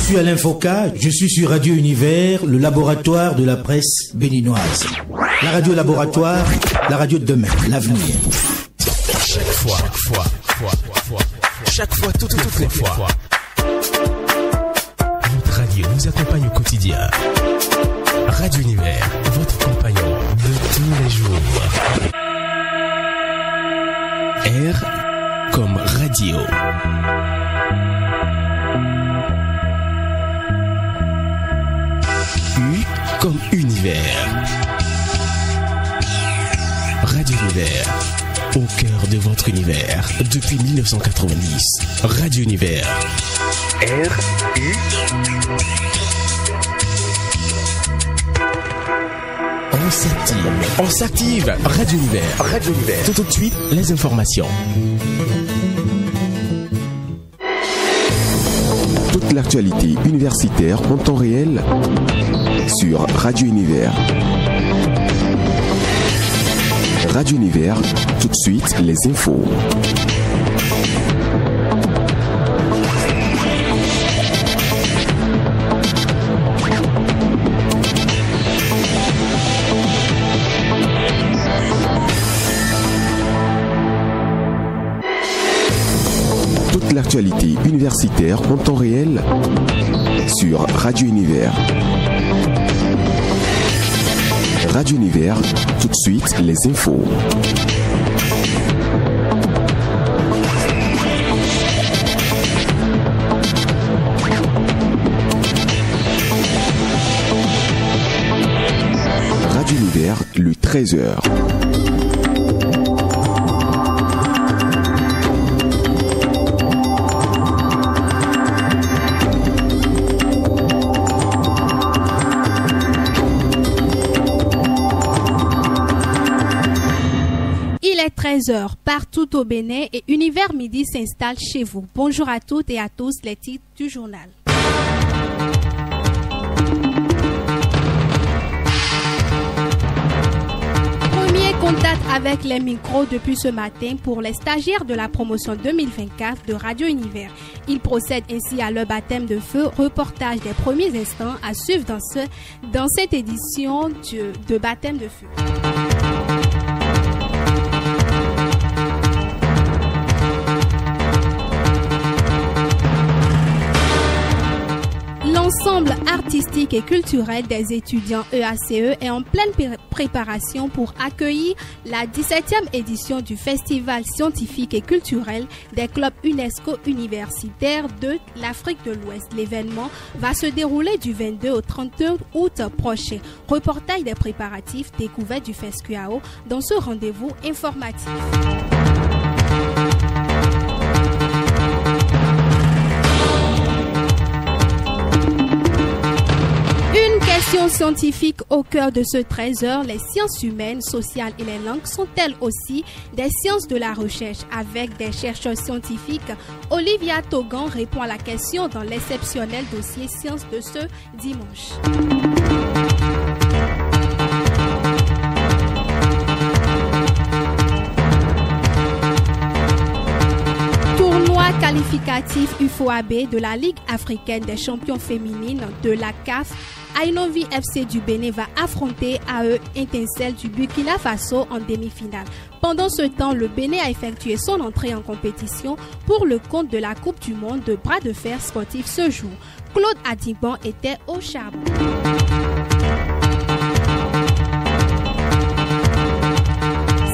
suis Alain Foka, je suis sur Radio Univers, le laboratoire de la presse béninoise. La radio laboratoire, la radio de demain, l'avenir. Chaque fois, toutes les fois. Notre radio nous accompagne au quotidien. Radio Univers, votre compagnon de tous les jours. R comme radio. U comme univers. Radio Univers, au cœur de votre univers, depuis 1990. Radio Univers. R-U. On s'active. Radio Univers. Tout de suite, les informations. Toute l'actualité universitaire en temps réel sur Radio Univers. Radio Univers, tout de suite, les infos. Toute l'actualité universitaire en temps réel sur Radio Univers. Radio Univers, tout de suite, les infos. Radio Univers, le 13h. Il est 13h partout au Bénin et Univers Midi s'installe chez vous. Bonjour à toutes et à tous, les titres du journal. Premier contact avec les micros depuis ce matin pour les stagiaires de la promotion 2024 de Radio Univers. Ils procèdent ainsi à leur baptême de feu, reportage des premiers instants à suivre dans cette édition de baptême de feu. L'ensemble artistique et culturel des étudiants EACE est en pleine préparation pour accueillir la 17e édition du Festival scientifique et culturel des clubs UNESCO universitaires de l'Afrique de l'Ouest. L'événement va se dérouler du 22 au 31 août prochain. Reportage des préparatifs découverts du FESCUAO dans ce rendez-vous informatif. Question scientifique au cœur de ce 13h, les sciences humaines, sociales et les langues sont-elles aussi des sciences de la recherche? Avec des chercheurs scientifiques, Olivia Togan répond à la question dans l'exceptionnel dossier sciences de ce dimanche. Qualificatif UFOAB de la Ligue africaine des champions féminines de la CAF, Ainovi FC du Bénin va affronter AE Etincelle du Burkina Faso en demi-finale. Pendant ce temps, le Bénin a effectué son entrée en compétition pour le compte de la Coupe du Monde de bras de fer sportif ce jour. Claude Adiban était au charbon.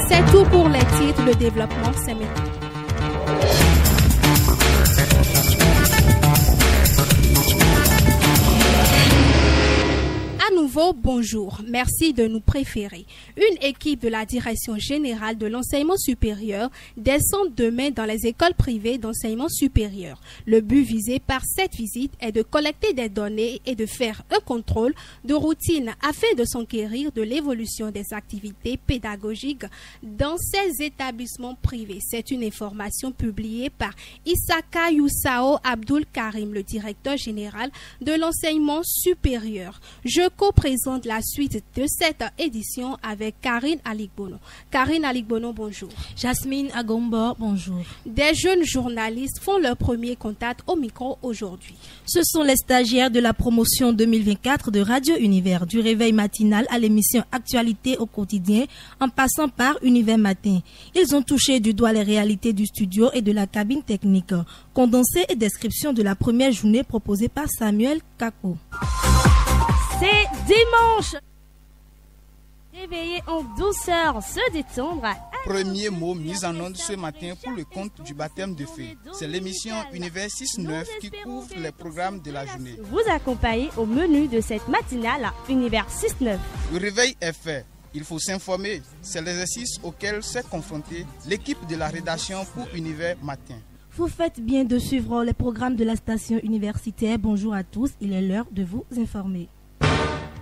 C'est tout pour les titres, le développement c'est maintenant. Bonjour, merci de nous préférer. Une équipe de la Direction générale de l'enseignement supérieur descend demain dans les écoles privées d'enseignement supérieur. Le but visé par cette visite est de collecter des données et de faire un contrôle de routine afin de s'enquérir de l'évolution des activités pédagogiques dans ces établissements privés. C'est une information publiée par Issaka Youssao Abdul Karim, le directeur général de l'enseignement supérieur. Je co-présente présente la suite de cette édition avec Karine Aligbono. Karine Aligbono, bonjour. Jasmine Agombo, bonjour. Des jeunes journalistes font leur premier contact au micro aujourd'hui. Ce sont les stagiaires de la promotion 2024 de Radio Univers, du réveil matinal à l'émission Actualité au quotidien, en passant par Univers Matin. Ils ont touché du doigt les réalités du studio et de la cabine technique. Condensé et description de la première journée proposée par Samuel Kako. C'est dimanche. Réveiller en douceur, se détendre. Premier mot mis en onde ce matin pour le compte du baptême de feu. C'est l'émission Univers 6-9 qui couvre les programmes de la journée. Vous accompagnez au menu de cette matinale à Univers 6-9. Le réveil est fait. Il faut s'informer. C'est l'exercice auquel s'est confrontée l'équipe de la rédaction pour Univers Matin. Vous faites bien de suivre les programmes de la station universitaire. Bonjour à tous, il est l'heure de vous informer.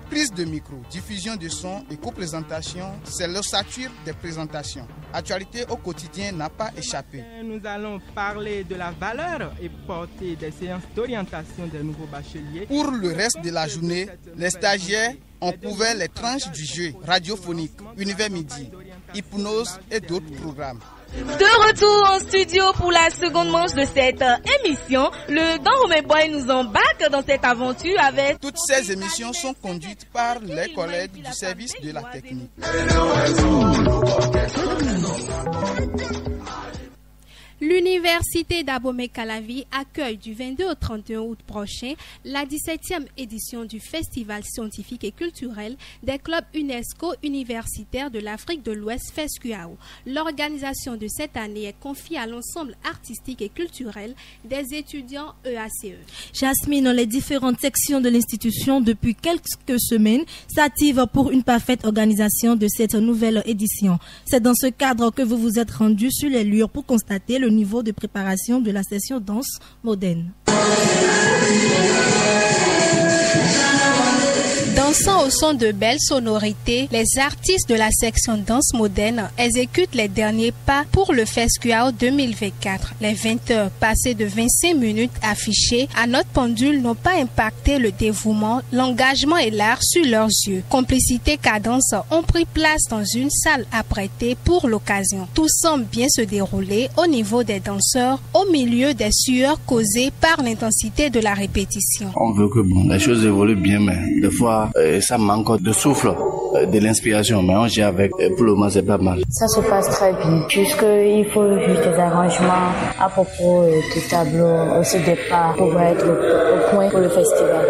Prise de micro, diffusion de son et co-présentation, c'est l'ossature des présentations. Actualité au quotidien n'a pas échappé. Nous allons parler de la valeur et portée des séances d'orientation des nouveaux bacheliers. Pour le reste de la journée, les stagiaires ont couvert les tranches du jeu radiophonique, Univers Midi, Hypnose et d'autres programmes. De retour en studio pour la seconde manche de cette émission, le Don Romé Boy nous embarque dans cette aventure avec... Toutes ces émissions sont conduites par les collègues du service de la technique. L'Université d'Abomey-Calavi accueille du 22 au 31 août prochain la 17e édition du Festival scientifique et culturel des clubs UNESCO universitaires de l'Afrique de l'Ouest FESCUAO. L'organisation de cette année est confiée à l'ensemble artistique et culturel des étudiants EACE. Jasmine, les différentes sections de l'institution depuis quelques semaines s'activent pour une parfaite organisation de cette nouvelle édition. C'est dans ce cadre que vous vous êtes rendu sur les lieux pour constater le niveau de préparation de la session danse moderne. Dansant au son de belles sonorités, les artistes de la section danse moderne exécutent les derniers pas pour le FESCUAO 2024. Les 20 heures passées de 25 minutes affichées à notre pendule n'ont pas impacté le dévouement, l'engagement et l'art sur leurs yeux. Complicité, cadence ont pris place dans une salle apprêtée pour l'occasion. Tout semble bien se dérouler au niveau des danseurs, au milieu des sueurs causées par l'intensité de la répétition. On veut que les choses évoluent bien, mais des fois, ça manque de souffle, de l'inspiration, mais on gère avec. Pour le moment, c'est pas mal. Ça se passe très bien, puisqu'il faut juste des arrangements à propos du tableau, ce départ pour être au point pour le festival.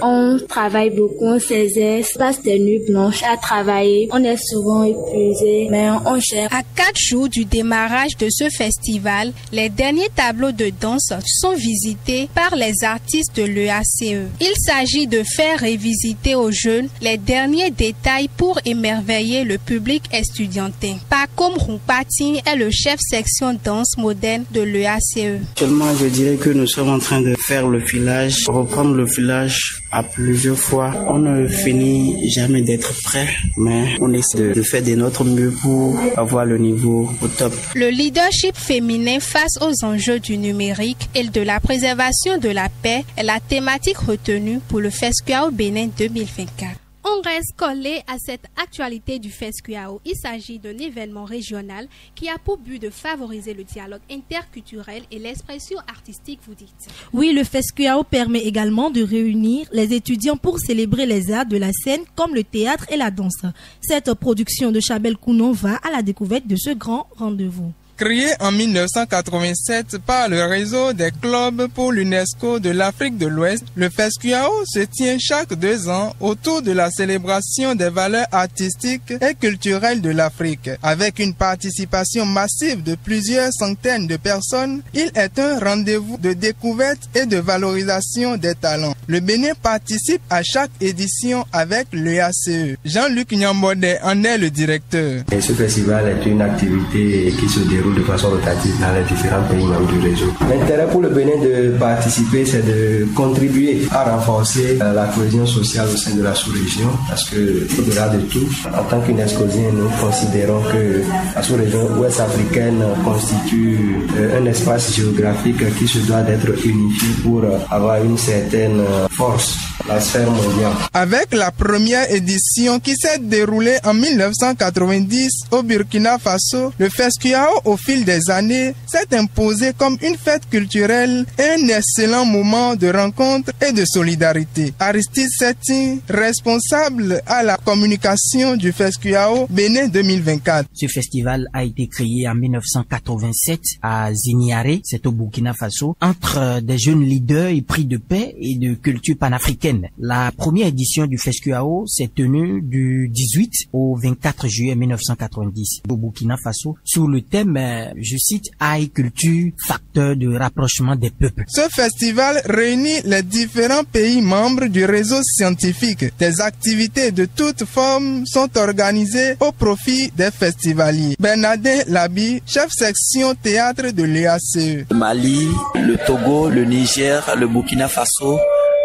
On travaille beaucoup, on s'exerce, passe des nuits blanches à travailler. On est souvent épuisé, mais on gère. À 4 jours du démarrage de ce festival, les derniers tableaux de danse sont visités par les artistes de l'EACE. Il s'agit de faire révisiter aux jeunes les derniers détails pour émerveiller le public estudiantin. Pakom Rumpati est le chef section danse moderne de l'EACE. Actuellement, je dirais que nous sommes en train de faire le filage, reprendre le filage à plusieurs fois. On ne finit jamais d'être prêt, mais on essaie de faire de notre mieux pour avoir le niveau au top. Le leadership féminin face aux enjeux du numérique et de la préservation de la paix est la thématique retenue pour le FESCUAO Bénin 2024. On reste collé à cette actualité du FESCUAO. Il s'agit d'un événement régional qui a pour but de favoriser le dialogue interculturel et l'expression artistique, vous dites. Oui, le FESCUAO permet également de réunir les étudiants pour célébrer les arts de la scène comme le théâtre et la danse. Cette production de Chabel Kounon va à la découverte de ce grand rendez-vous. Créé en 1987 par le réseau des clubs pour l'UNESCO de l'Afrique de l'Ouest, le FESCUAO se tient chaque 2 ans autour de la célébration des valeurs artistiques et culturelles de l'Afrique. Avec une participation massive de plusieurs centaines de personnes, il est un rendez-vous de découverte et de valorisation des talents. Le Bénin participe à chaque édition avec l'EACE. Jean-Luc Nyambode en est le directeur. Et ce festival est une activité qui se déroule de façon rotative dans les différents pays membres du réseau. L'intérêt pour le Bénin de participer, c'est de contribuer à renforcer la cohésion sociale au sein de la sous-région, parce que au-delà de tout, en tant qu'UNESCOsiens, nous considérons que la sous-région ouest africaine constitue un espace géographique qui se doit d'être unifié pour avoir une certaine force la sphère mondiale. Avec la première édition qui s'est déroulée en 1990 au Burkina Faso, le FESCUAO au fil des années s'est imposé comme une fête culturelle et un excellent moment de rencontre et de solidarité. Aristide Setting, responsable à la communication du FESCUAO Bénin 2024. Ce festival a été créé en 1987 à Ziniaré, c'est au Burkina Faso, entre des jeunes leaders épris de paix et de culture panafricaine. La première édition du FESCUAO s'est tenue du 18 au 24 juillet 1990 au Burkina Faso sous le thème, je cite, Aïe culture, facteur de rapprochement des peuples. Ce festival réunit les différents pays membres du réseau scientifique. Des activités de toutes formes sont organisées au profit des festivaliers. Bernardin Labi, chef section théâtre de l'EACE. Le Mali, le Togo, le Niger, le Burkina Faso,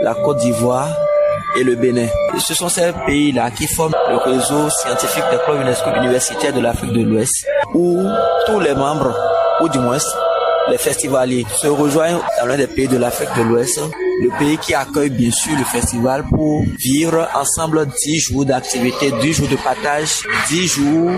la Côte d'Ivoire et le Bénin. Ce sont ces pays-là qui forment le réseau scientifique des clubs UNESCO universitaires de l'Afrique de l'Ouest, où tous les membres, ou du moins les festivaliers, se rejoignent dans l'un des pays de l'Afrique de l'Ouest, le pays qui accueille bien sûr le festival pour vivre ensemble 10 jours d'activité, 10 jours de partage, 10 jours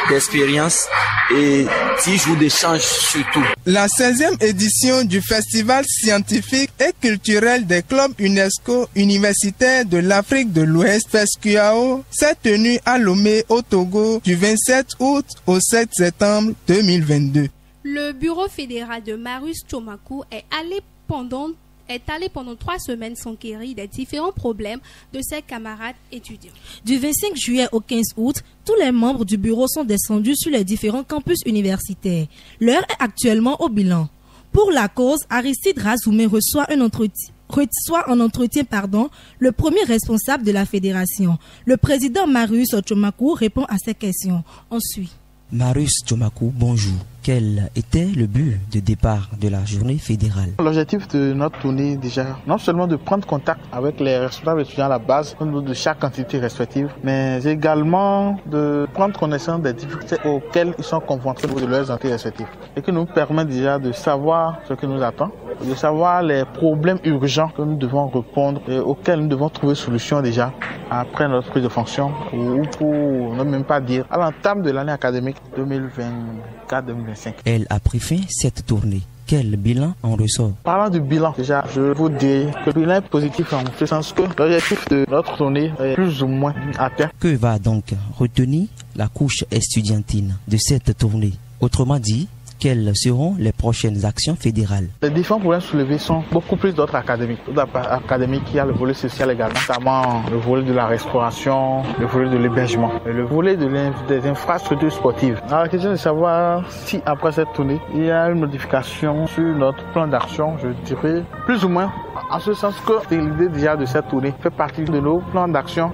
d'expérience et 10 jours d'échange surtout. La 16e édition du Festival scientifique et culturel des clubs UNESCO universitaires de l'Afrique de l'Ouest, FESCUAO, s'est tenue à Lomé au Togo du 27 août au 7 septembre 2022. Le bureau fédéral de Marius Tchomakou est allé pendant 3 semaines s'enquérir des différents problèmes de ses camarades étudiants. Du 25 juillet au 15 août, tous les membres du bureau sont descendus sur les différents campus universitaires. L'heure est actuellement au bilan. Pour la cause, Aristide Razoumé reçoit en entretien le premier responsable de la fédération. Le président Marius Tchomakou répond à ces questions. On suit. Marius Tchomakou, bonjour. Quel était le but de départ de la journée fédérale? L'objectif de notre tournée, déjà, non seulement de prendre contact avec les responsables étudiants à la base, au niveau de chaque entité respective, mais également de prendre connaissance des difficultés auxquelles ils sont confrontés au niveau de leurs entités respectives. Et qui nous permet déjà de savoir ce qui nous attend, de savoir les problèmes urgents que nous devons répondre et auxquels nous devons trouver solution déjà après notre prise de fonction, ou pour ne même pas dire à l'entame de l'année académique 2024-2025. Elle a pris fin cette tournée. Quel bilan en ressort? Parlant du bilan, déjà, je vous dis que le bilan est positif en ce sens que l'objectif de notre tournée est plus ou moins atteint. Que va donc retenir la couche estudiantine de cette tournée? Autrement dit, quelles seront les prochaines actions fédérales? Les différents problèmes soulevés sont beaucoup plus d'autres académiques. D'autres académiques, il y a le volet social également, notamment le volet de la restauration, le volet de l'hébergement, et le volet des infrastructures sportives. Alors, la question est de savoir si après cette tournée, il y a une modification sur notre plan d'action, je dirais, plus ou moins. En ce sens que l'idée déjà de cette tournée fait partie de nos plans d'action,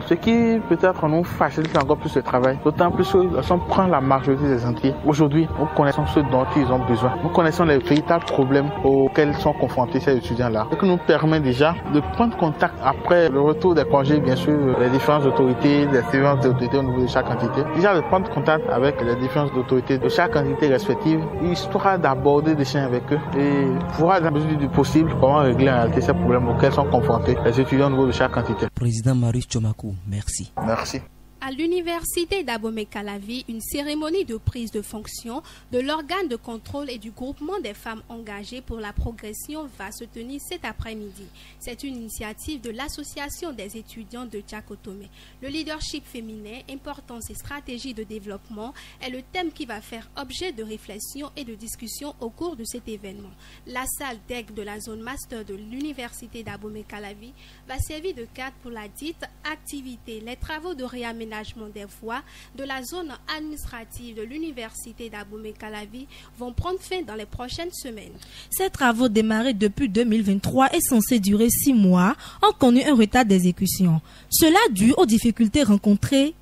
ce qui peut-être nous facilite encore plus le travail. D'autant plus que lorsqu'on prend la majorité des entités, aujourd'hui, nous connaissons ce dont ils ont besoin. Nous connaissons les véritables problèmes auxquels sont confrontés ces étudiants-là. Ce qui nous permet déjà de prendre contact après le retour des congés, bien sûr, les différentes autorités, au niveau de chaque entité. Déjà de prendre contact avec les différentes autorités de chaque entité respective, histoire d'aborder des choses avec eux et voir dans la mesure du possible comment régler en réalité ces problèmes auxquels sont confrontés les étudiants au niveau de chaque entité. Président Marius Tchomakou, merci. Merci. À l'université d'Abomey-Calavi, une cérémonie de prise de fonction de l'organe de contrôle et du groupement des femmes engagées pour la progression va se tenir cet après-midi. C'est une initiative de l'association des étudiants de Tchakotome. Le leadership féminin, importance et stratégie de développement est le thème qui va faire objet de réflexion et de discussion au cours de cet événement. La salle DEC de la zone master de l'université d'Abomey-Calavi va servir de cadre pour la dite activité. Les travaux de réaménagement des voies de la zone administrative de l'université d'Abomey-Calavi vont prendre fin dans les prochaines semaines. Ces travaux démarrés depuis 2023 et censés durer 6 mois ont connu un retard d'exécution. Cela dû aux difficultés rencontrées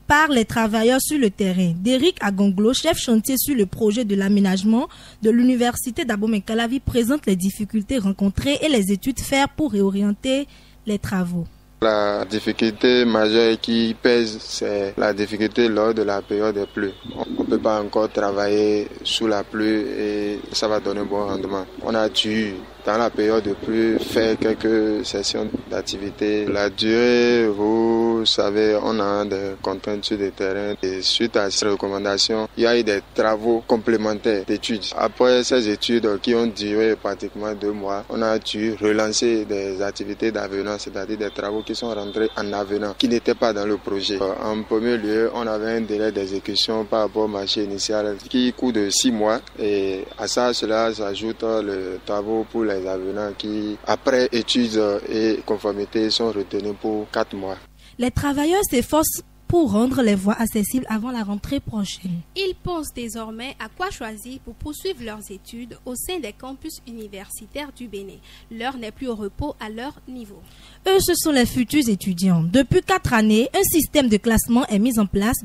par les travailleurs sur le terrain. Derrick Agonglo, chef chantier sur le projet de l'aménagement de l'université d'Abomey-Calavi, présente les difficultés rencontrées et les études faites pour réorienter les travaux. La difficulté majeure qui pèse, c'est la difficulté lors de la période des pluies. On ne peut pas encore travailler sous la pluie et ça va donner un bon rendement. On a dû, dans la période de pluie, faire quelques sessions d'activité. La durée, vous savez, on a des contraintes sur le terrain. Et suite à ces recommandations, il y a eu des travaux complémentaires d'études. Après ces études qui ont duré pratiquement 2 mois, on a dû relancer des activités d'avenant, c'est-à-dire des travaux qui sont rentrés en avenant, qui n'étaient pas dans le projet. En premier lieu, on avait un délai d'exécution par rapport au marché initial qui court de 6 mois. Et à ça, cela s'ajoute le travaux pour les avenants qui, après études et conformité, sont retenus pour 4 mois. Les travailleurs s'efforcent pour rendre les voies accessibles avant la rentrée prochaine. Ils pensent désormais à quoi choisir pour poursuivre leurs études au sein des campus universitaires du Bénin. L'heure n'est plus au repos à leur niveau. Eux, ce sont les futurs étudiants. Depuis 4 années, un système de classement est mis en place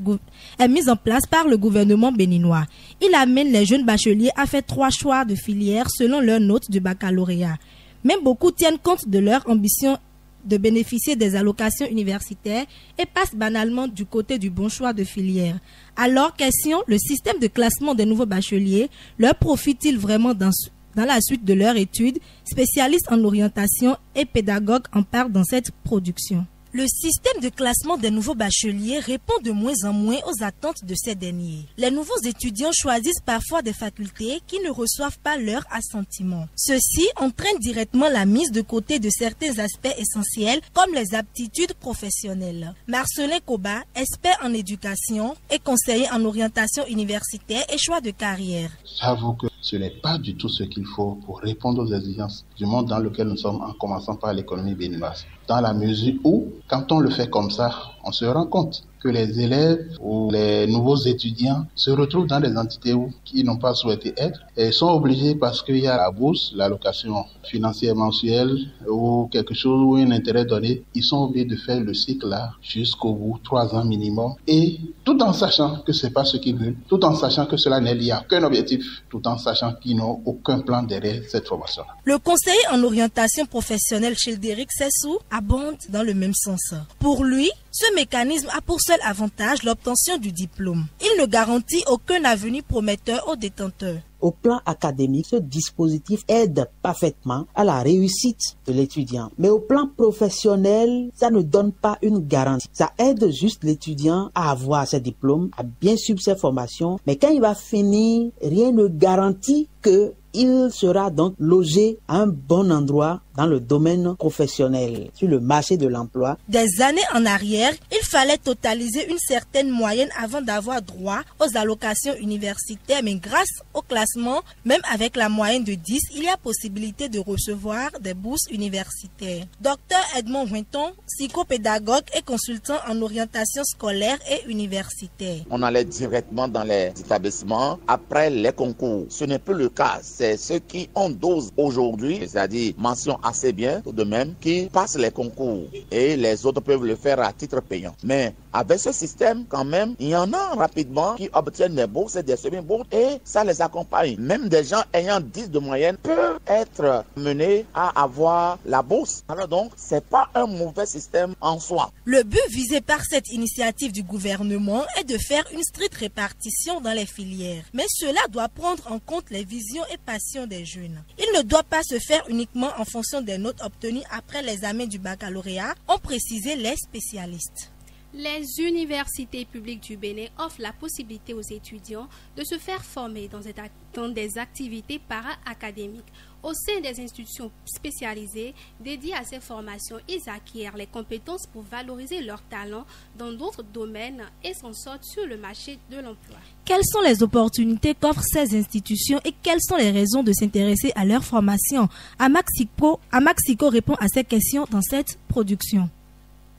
par le gouvernement béninois. Il amène les jeunes bacheliers à faire 3 choix de filières selon leurs notes du baccalauréat. Mais beaucoup tiennent compte de leur ambition de bénéficier des allocations universitaires et passent banalement du côté du bon choix de filière. Alors, question, le système de classement des nouveaux bacheliers leur profite-t-il vraiment dans la suite de leurs études? Spécialistes en orientation et pédagogues en parlent dans cette production. Le système de classement des nouveaux bacheliers répond de moins en moins aux attentes de ces derniers. Les nouveaux étudiants choisissent parfois des facultés qui ne reçoivent pas leur assentiment. Ceci entraîne directement la mise de côté de certains aspects essentiels comme les aptitudes professionnelles. Marcelin Koba, expert en éducation et conseiller en orientation universitaire et choix de carrière. J'avoue que ce n'est pas du tout ce qu'il faut pour répondre aux exigences du monde dans lequel nous sommes, en commençant par l'économie béninoise. Dans la mesure où, quand on le fait comme ça, on se rend compte que les élèves ou les nouveaux étudiants se retrouvent dans des entités qui n'ont pas souhaité être et sont obligés parce qu'il y a la bourse, l'allocation financière mensuelle ou quelque chose ou un intérêt donné. Ils sont obligés de faire le cycle là jusqu'au bout, 3 ans minimum, et tout en sachant que c'est pas ce qu'ils veulent, tout en sachant que cela n'est lié à aucun objectif, tout en sachant qu'ils n'ont aucun plan derrière cette formation. Le conseiller en orientation professionnelle Childéric Sessou abonde dans le même sens. Pour lui, ce mécanisme a pour seul avantage l'obtention du diplôme. Il ne garantit aucun avenir prometteur aux détenteurs. Au plan académique, ce dispositif aide parfaitement à la réussite de l'étudiant. Mais au plan professionnel, ça ne donne pas une garantie. Ça aide juste l'étudiant à avoir ses diplômes, à bien suivre ses formations. Mais quand il va finir, rien ne garantit que il sera donc logé à un bon endroit dans le domaine professionnel, sur le marché de l'emploi. Des années en arrière, il fallait totaliser une certaine moyenne avant d'avoir droit aux allocations universitaires. Mais grâce au classement, même avec la moyenne de 10, il y a possibilité de recevoir des bourses universitaires. Dr Edmond Winton, psychopédagogue et consultant en orientation scolaire et universitaire. On allait directement dans les établissements après les concours. Ce n'est plus le cas. C'est ceux qui ont 12 aujourd'hui, c'est-à-dire mention assez bien, tout de même, qui passent les concours. Et les autres peuvent le faire à titre payant. Mais avec ce système, quand même, il y en a rapidement qui obtiennent des bourses et des semi-bourses et ça les accompagne. Même des gens ayant 10 de moyenne peuvent être menés à avoir la bourse. Alors donc, c'est pas un mauvais système en soi. Le but visé par cette initiative du gouvernement est de faire une stricte répartition dans les filières. Mais cela doit prendre en compte les visions et passions des jeunes. Il ne doit pas se faire uniquement en fonction des notes obtenues après l'examen du baccalauréat, ont précisé les spécialistes. Les universités publiques du Bénin offrent la possibilité aux étudiants de se faire former dans des activités para-académiques. Au sein des institutions spécialisées dédiées à ces formations, ils acquièrent les compétences pour valoriser leurs talents dans d'autres domaines et s'en sortent sur le marché de l'emploi. Quelles sont les opportunités qu'offrent ces institutions et quelles sont les raisons de s'intéresser à leur formation? Amaxico répond à ces questions dans cette production.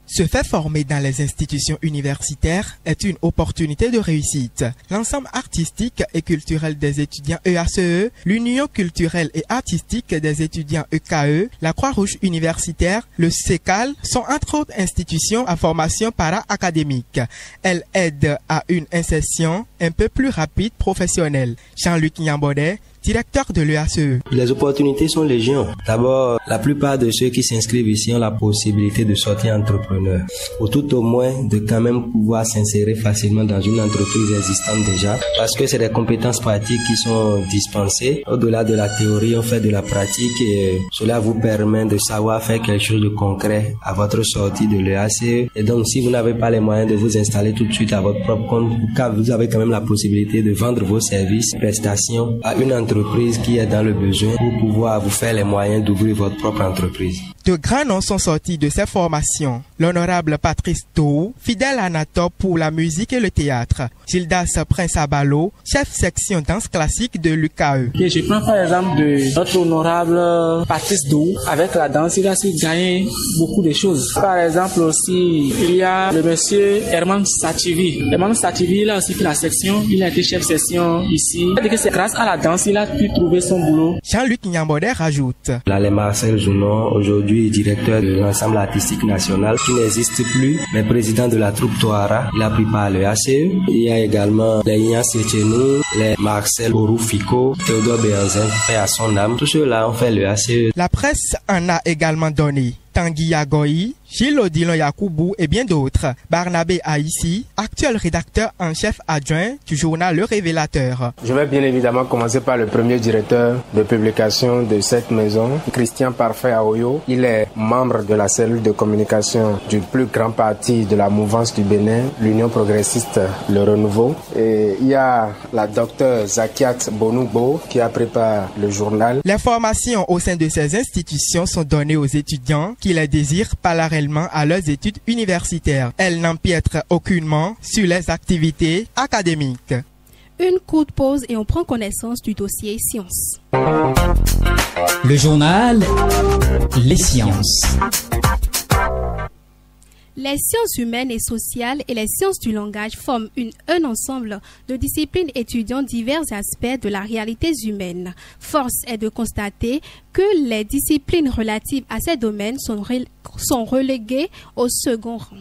Se faire former dans les institutions universitaires est une opportunité de réussite. L'ensemble artistique et culturel des étudiants EACE, l'Union culturelle et artistique des étudiants EKE, la Croix-Rouge universitaire, le CECAL sont entre autres institutions à formation para-académique. Elles aident à une insertion un peu plus rapide professionnelle. Jean-Luc Nyambodé, directeur de l'EACE. Les opportunités sont légion. D'abord, la plupart de ceux qui s'inscrivent ici ont la possibilité de sortir entrepreneur, ou tout au moins de quand même pouvoir s'insérer facilement dans une entreprise existante déjà, parce que c'est des compétences pratiques qui sont dispensées. Au-delà de la théorie, on fait de la pratique et cela vous permet de savoir faire quelque chose de concret à votre sortie de l'EACE. Et donc, si vous n'avez pas les moyens de vous installer tout de suite à votre propre compte, vous avez quand même la possibilité de vendre vos services, prestations à une entreprise qui est dans le besoin pour pouvoir vous faire les moyens d'ouvrir votre propre entreprise. De grands noms sont sortis de ces formations. L'honorable Patrice Tou, fidèle anator pour la musique et le théâtre. Gildas Prince Abalo, chef section danse classique de l'UKE. Je prends par exemple de notre honorable Patrice Tou. Avec la danse, il a su gagner beaucoup de choses. Par exemple aussi, il y a le monsieur Herman Sativi. Herman Sativi, il a aussi fait la section. Il a été chef section ici. C'est grâce à la danse, il a pu trouver son boulot. Jean-Luc Nyambodé rajoute. Là, les Marcel Jounon, aujourd'hui directeur de l'ensemble artistique national, qui n'existe plus, mais président de la troupe Toara, il a pris part à l'EACE. Il y a également les Ignace Etchenou, les Marcel Orufiko, Théodore Béanzin, paix à son âme. Tous ceux-là ont fait l'EACE. La presse en a également donné. Tanguy Yagoyi, Gilles Odilon Yakoubou et bien d'autres. Barnabé Aïssi, actuel rédacteur en chef adjoint du journal Le Révélateur. Je vais bien évidemment commencer par le premier directeur de publication de cette maison, Christian Parfait Aoyo. Il est membre de la cellule de communication du plus grand parti de la mouvance du Bénin, l'Union progressiste Le Renouveau. Et il y a la docteure Zakiat Bonoubo qui a préparé le journal. Les formations au sein de ces institutions sont données aux étudiants qui les désirent parallèlement à leurs études universitaires. Elles n'empiètrent aucunement sur les activités académiques. Une courte pause et on prend connaissance du dossier sciences. Le journal Les sciences. Les sciences humaines et sociales et les sciences du langage forment un ensemble de disciplines étudiant divers aspects de la réalité humaine. Force est de constater que les disciplines relatives à ces domaines sont reléguées au second rang.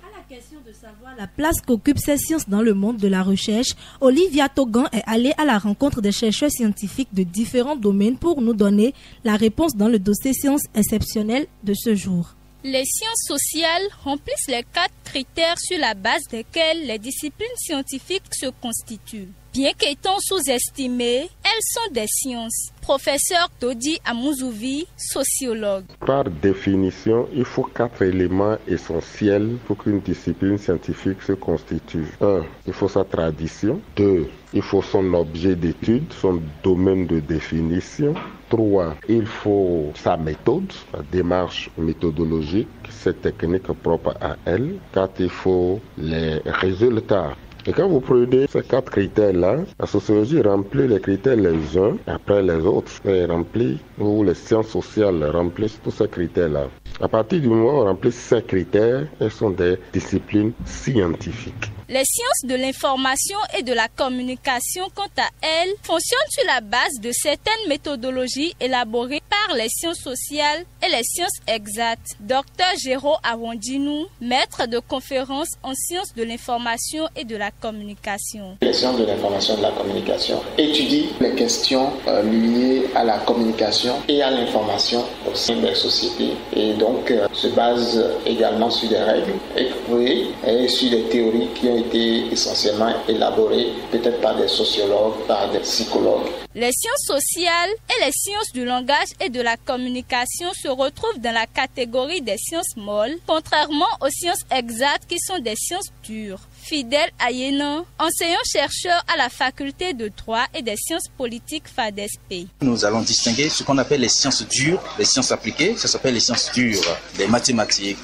À la question de savoir la place qu'occupent ces sciences dans le monde de la recherche, Olivia Togan est allée à la rencontre des chercheurs scientifiques de différents domaines pour nous donner la réponse dans le dossier sciences exceptionnelles de ce jour. Les sciences sociales remplissent les 4 critères sur la base desquels les disciplines scientifiques se constituent. Bien qu'étant sous-estimées, elles sont des sciences. Professeur Todi Amouzouvi, sociologue. Par définition, il faut 4 éléments essentiels pour qu'une discipline scientifique se constitue. 1. Il faut sa tradition. 2. Il faut son objet d'étude, son domaine de définition. 3. Il faut sa méthode, la démarche méthodologique, ses techniques propres à elle. 4. Il faut les résultats. Et quand vous prenez ces 4 critères-là, la sociologie remplit les critères les uns après les autres. Elle remplit, ou les sciences sociales remplissent tous ces critères-là. À partir du moment où on remplit ces critères, elles sont des disciplines scientifiques. Les sciences de l'information et de la communication, quant à elles, fonctionnent sur la base de certaines méthodologies élaborées par les sciences sociales et les sciences exactes. Dr Géraud Awandinou, maître de conférences en sciences de l'information et de la communication. Les sciences de l'information et de la communication étudient les questions liées à la communication et à l'information au sein des sociétés et donc se base également sur des règles éprouvées et sur des théories qui ont été essentiellement élaborées peut-être par des sociologues, par des psychologues. Les sciences sociales et les sciences du langage et de la communication se retrouvent dans la catégorie des sciences molles, contrairement aux sciences exactes qui sont des sciences dures. Fidèle Ayena, enseignant-chercheur à la faculté de droit et des sciences politiques FADESP. Nous allons distinguer ce qu'on appelle les sciences dures, les sciences appliquées, ça s'appelle les sciences dures, les mathématiques,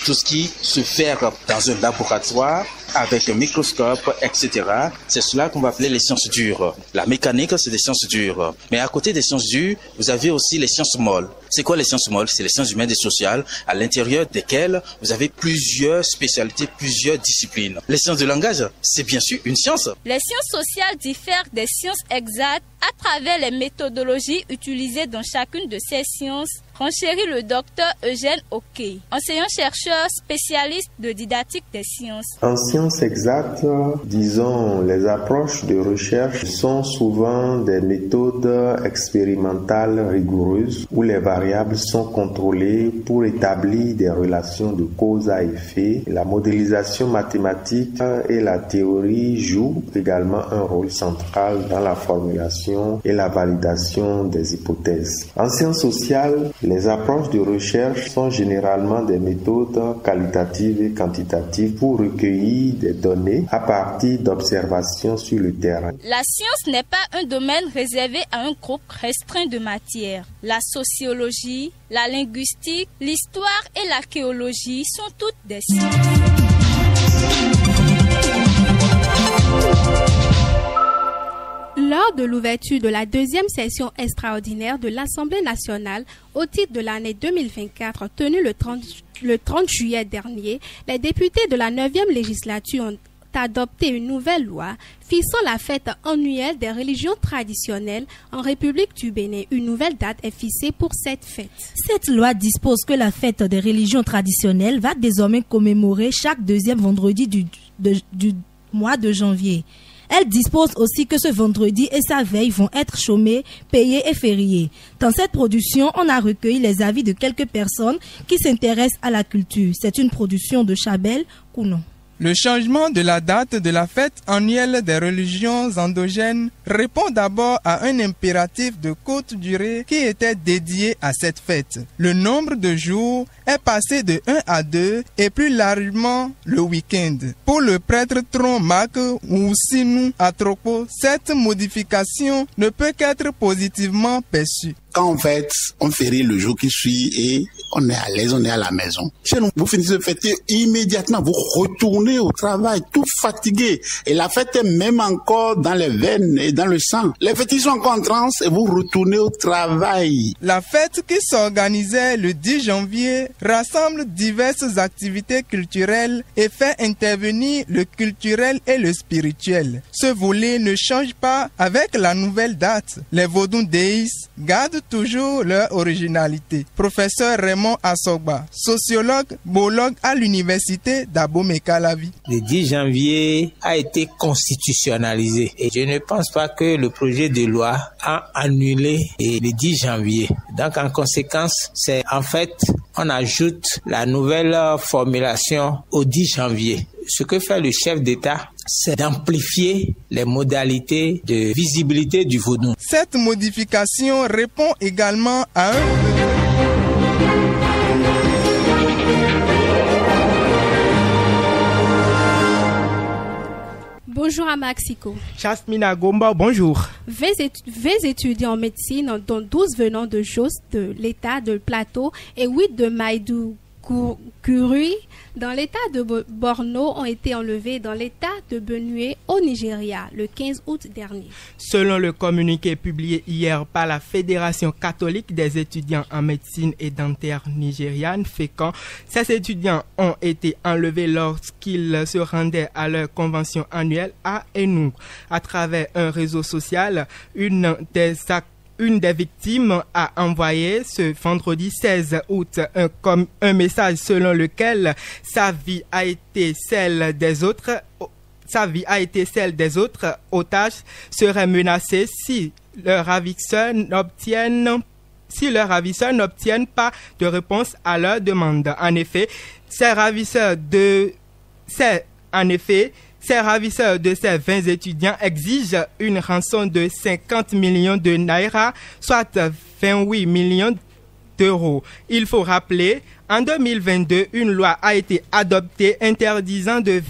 tout ce qui se fait dans un laboratoire avec un microscope, etc. C'est cela qu'on va appeler les sciences dures. La mécanique, c'est des sciences dures. Mais à côté des sciences dures, vous avez aussi les sciences molles. C'est quoi les sciences molles? C'est les sciences humaines et sociales, à l'intérieur desquelles vous avez plusieurs spécialités, plusieurs disciplines. Les sciences de langage, c'est bien sûr une science. Les sciences sociales diffèrent des sciences exactes à travers les méthodologies utilisées dans chacune de ces sciences, renchérit le docteur Eugène Okey, enseignant-chercheur spécialiste de didactique des sciences. En sciences exactes, disons, les approches de recherche sont souvent des méthodes expérimentales rigoureuses où les variables sont contrôlées pour établir des relations de cause à effet. La modélisation mathématique et la théorie jouent également un rôle central dans la formulation et la validation des hypothèses. En sciences sociales, les approches de recherche sont généralement des méthodes qualitatives et quantitatives pour recueillir des données à partir d'observations sur le terrain. La science n'est pas un domaine réservé à un groupe restreint de matières. La sociologie, la linguistique, l'histoire et l'archéologie sont toutes des sciences. Lors de l'ouverture de la deuxième session extraordinaire de l'Assemblée nationale au titre de l'année 2024 tenue le 30 juillet dernier, les députés de la 9e législature ont adopté une nouvelle loi fixant la fête annuelle des religions traditionnelles en République du Bénin. Une nouvelle date est fixée pour cette fête. Cette loi dispose que la fête des religions traditionnelles va désormais commémorer chaque deuxième vendredi du mois de janvier. Elle dispose aussi que ce vendredi et sa veille vont être chômés, payés et fériés. Dans cette production, on a recueilli les avis de quelques personnes qui s'intéressent à la culture. C'est une production de Chabel Kounon. Le changement de la date de la fête annuelle des religions endogènes répond d'abord à un impératif de courte durée qui était dédié à cette fête. Le nombre de jours est passé de 1 à 2 et plus largement le week-end. Pour le prêtre Tron Marc Oussinou Atropo, cette modification ne peut qu'être positivement perçue. Quand on férie le jour qui suit et on est à l'aise, on est à la maison. Chez nous, vous finissez de fêter immédiatement, vous retournez au travail, tout fatigué. Et la fête est même encore dans les veines et dans le sang. Les fêtes sont encore en transe et vous retournez au travail. La fête qui s'organisait le 10 janvier rassemble diverses activités culturelles et fait intervenir le culturel et le spirituel. Ce volet ne change pas avec la nouvelle date. Les Vodun Deis gardent toujours leur originalité. Professeur Raymond Assogba, sociologue, biologue à l'université d'Abomey-Calavi. Le 10 janvier a été constitutionnalisé et je ne pense pas que le projet de loi a annulé le 10 janvier. Donc en conséquence, c'est en fait, on ajoute la nouvelle formulation au 10 janvier. Ce que fait le chef d'État, c'est d'amplifier les modalités de visibilité du vaudou. Cette modification répond également à un... Bonjour à Maxico. Jasmina Gomba, bonjour. 20 étudiants en médecine, dont 12 venant de Jos, de l'état de Plateau, et 8 de Maïdoukouri, dans l'état de Borno, ont été enlevés dans l'état de Benue, au Nigeria, le 15 août dernier. Selon le communiqué publié hier par la Fédération catholique des étudiants en médecine et dentaire nigériane, FECAN, ces étudiants ont été enlevés lorsqu'ils se rendaient à leur convention annuelle à Enugu. À travers un réseau social, une des victimes a envoyé ce vendredi 16 août un message selon lequel sa vie a été celle des autres otages seraient menacés si leurs ravisseurs n'obtiennent pas de réponse à leur demande. En effet, ces ravisseurs de ces 20 étudiants exigent une rançon de 50 millions de naira, soit 28 millions d'euros. Il faut rappeler, en 2022, une loi a été adoptée interdisant de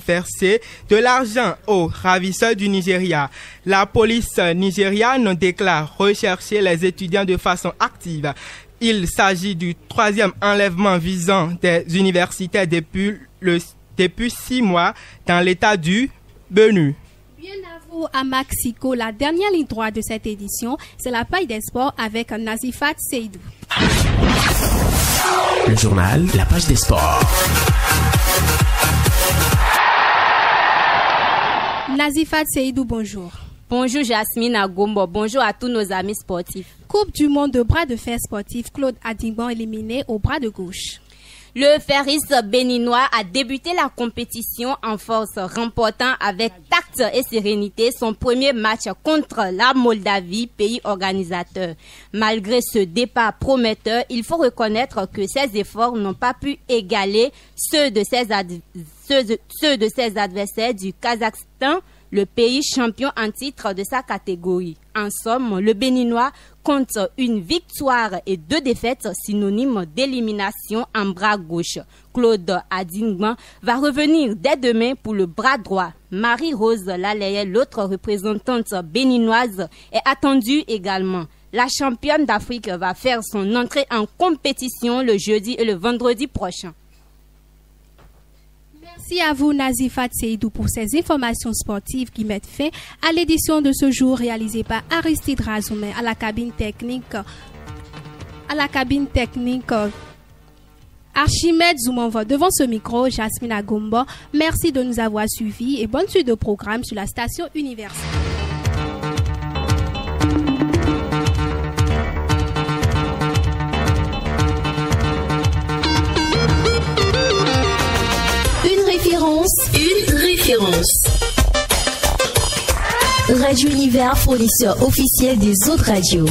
verser de l'argent aux ravisseurs du Nigeria. La police nigériane déclare rechercher les étudiants de façon active. Il s'agit du 3e enlèvement visant des universitaires depuis 6 mois dans l'état du Benue. Bien à vous à Maxico. La dernière ligne droite de cette édition, c'est la page des sports avec Nazifat Seydou. Le journal, la page des sports. Nazifat Seydou, bonjour. Bonjour Jasmine Agombo, bonjour à tous nos amis sportifs. Coupe du monde de bras de fer sportif, Claude Adingban éliminé au bras de gauche. Le ferriste béninois a débuté la compétition en force, remportant avec tact et sérénité son premier match contre la Moldavie, pays organisateur. Malgré ce départ prometteur, il faut reconnaître que ses efforts n'ont pas pu égaler ceux de ses adversaires du Kazakhstan, le pays champion en titre de sa catégorie. En somme, le Béninois compte une victoire et 2 défaites synonymes d'élimination en bras gauche. Claude Adingban va revenir dès demain pour le bras droit. Marie-Rose Laleye, l'autre représentante béninoise, est attendue également. La championne d'Afrique va faire son entrée en compétition le jeudi et le vendredi prochain. Merci à vous Nazifat Seydou pour ces informations sportives qui mettent fin à l'édition de ce jour réalisée par Aristide Razoumen à la cabine technique Archimède Zoumanva. Devant ce micro, Jasmine Agombo. Merci de nous avoir suivis et bonne suite de programme sur la station universelle. Une référence. Radio Univers, fournisseur officiel des autres radios.